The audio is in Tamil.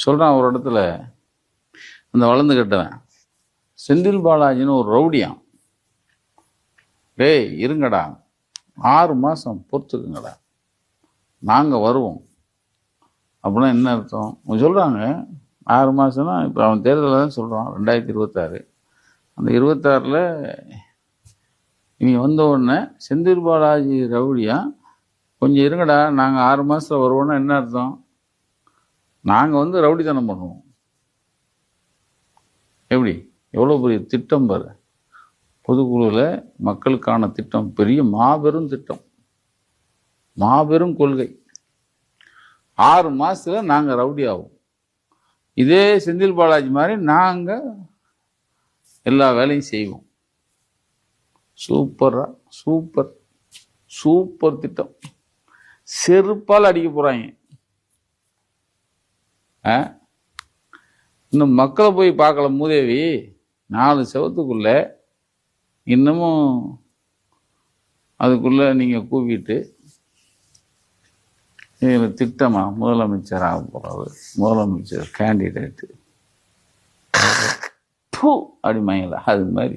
சொல்கிறான் ஒரு இடத்துல, அந்த வளர்ந்து கட்டவன் செந்தில் பாலாஜின்னு ஒரு ரவுடியான். டேய் இருங்கடா, 6 மாதம் பொறுத்துக்குங்கடா, நாங்கள் வருவோம். அப்படின்னா என்ன அர்த்தம்? அவங்க சொல்கிறாங்க 6 மாதம்னா, இப்போ அவன் தேர்தலில் தான் சொல்கிறான் 2026. அந்த 26ல் இனி வந்த உடனே செந்தில் பாலாஜி ரவுடியா, கொஞ்சம் இருங்கடா நாங்கள் 6 மாதத்தில் வருவோன்னா என்ன அர்த்தம்? நாங்கள் வந்து ரவுடித்தனம் பண்ணுவோம். எப்படி? எவ்வளோ பெரிய திட்டம் பாரு. பொதுக்குழுவில் மக்களுக்கான திட்டம், பெரிய மாபெரும் திட்டம், மாபெரும் கொள்கை. 6 மாதத்தில் நாங்கள் ரவுடி ஆகும். இதே செந்தில் பாலாஜி மாதிரி நாங்கள் எல்லா வேலையும் செய்வோம். சூப்பரா, சூப்பர் சூப்பர் திட்டம். செருப்பால் அடிக்க போறாங்க. இன்னும் மக்களை போய் பார்க்கல மூதேவி. 4 செவத்துக்குள்ள இன்னமும் அதுக்குள்ள நீங்க கூப்பிட்டு திட்டமா முதலமைச்சர் ஆக போறாரு, முதலமைச்சர் கேண்டிடேட்டு அடிமாங்களா, அது மாதிரி